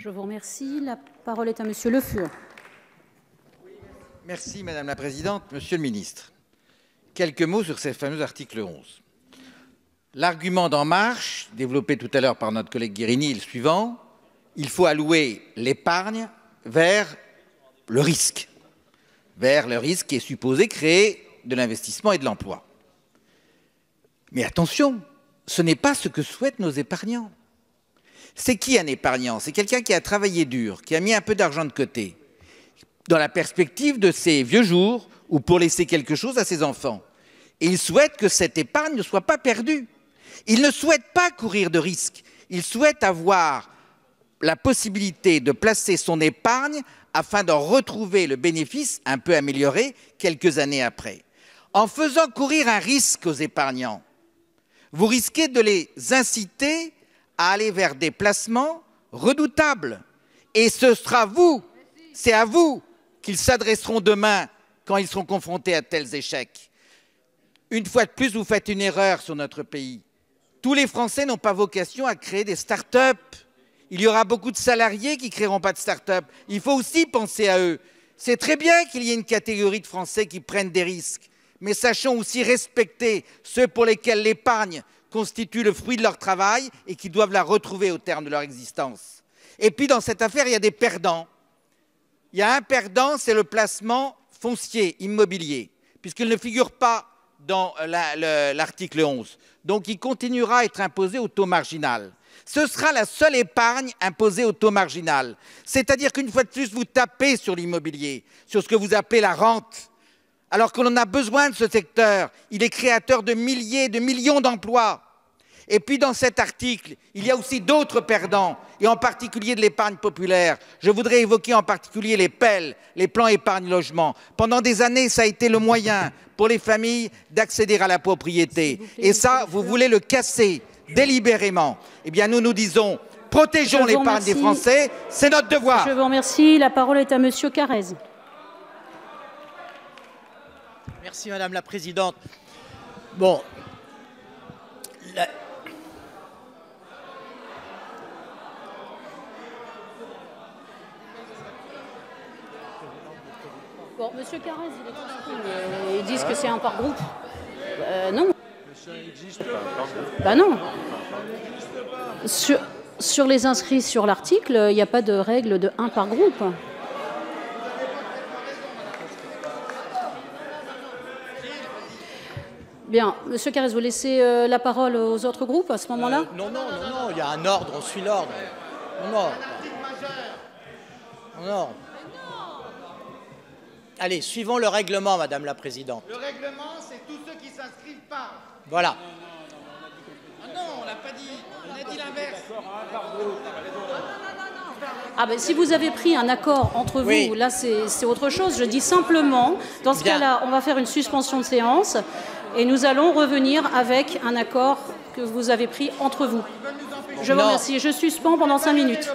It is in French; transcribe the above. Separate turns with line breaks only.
Je vous remercie. La parole est à Monsieur Le Fur.
Merci Madame la Présidente. Monsieur le Ministre, quelques mots sur ces fameux articles 11. L'argument d'En Marche, développé tout à l'heure par notre collègue Guérini, est le suivant. Il faut allouer l'épargne vers le risque qui est supposé créer de l'investissement et de l'emploi. Mais attention, ce n'est pas ce que souhaitent nos épargnants. C'est qui un épargnant? C'est quelqu'un qui a travaillé dur, qui a mis un peu d'argent de côté, dans la perspective de ses vieux jours ou pour laisser quelque chose à ses enfants. Et il souhaite que cette épargne ne soit pas perdue. Il ne souhaite pas courir de risques. Il souhaite avoir la possibilité de placer son épargne afin d'en retrouver le bénéfice un peu amélioré quelques années après. En faisant courir un risque aux épargnants, vous risquez de les inciter à aller vers des placements redoutables. Et ce sera vous, c'est à vous qu'ils s'adresseront demain quand ils seront confrontés à de tels échecs. Une fois de plus, vous faites une erreur sur notre pays. Tous les Français n'ont pas vocation à créer des start-up. Il y aura beaucoup de salariés qui ne créeront pas de start-up. Il faut aussi penser à eux. C'est très bien qu'il y ait une catégorie de Français qui prennent des risques, mais sachons aussi respecter ceux pour lesquels l'épargne constitue le fruit de leur travail et qui doivent la retrouver au terme de leur existence. Et puis dans cette affaire, il y a des perdants. Il y a un perdant, c'est le placement foncier, immobilier, puisqu'il ne figure pas dans l'article 11. Donc il continuera à être imposé au taux marginal. Ce sera la seule épargne imposée au taux marginal. C'est-à-dire qu'une fois de plus, vous tapez sur l'immobilier, sur ce que vous appelez la rente, alors qu'on en a besoin de ce secteur. Il est créateur de milliers, de millions d'emplois. Et puis dans cet article, il y a aussi d'autres perdants, et en particulier de l'épargne populaire. Je voudrais évoquer en particulier les PEL, les plans épargne logement. Pendant des années, ça a été le moyen pour les familles d'accéder à la propriété. Et ça, vous voulez le casser délibérément. Eh bien, nous nous disons, protégeons l'épargne des Français, c'est notre devoir.
Je vous remercie. La parole est à Monsieur Carrez.
Merci Madame la Présidente. Bon.
Bon, Monsieur Carrez, il est content. Ils disent que c'est un par groupe. Non. Ben non. Sur les inscrits sur l'article, il n'y a pas de règle de 1 par groupe. Bien, Monsieur Carrez, vous laissez la parole aux autres groupes à ce moment-là?
Non, il y a un ordre, on suit l'ordre. Non. Allez, suivons le règlement, Madame la Présidente.
Le règlement, c'est tous ceux qui ne s'inscrivent pas.
Voilà.
Non, on l'a pas dit, on a dit l'inverse.
Ah ben, si vous avez pris un accord entre vous,
oui.
Là c'est autre chose. Je dis simplement, dans ce cas-là, on va faire une suspension de séance et nous allons revenir avec un accord que vous avez pris entre vous. Je vous remercie. Je suspends pendant 5 minutes.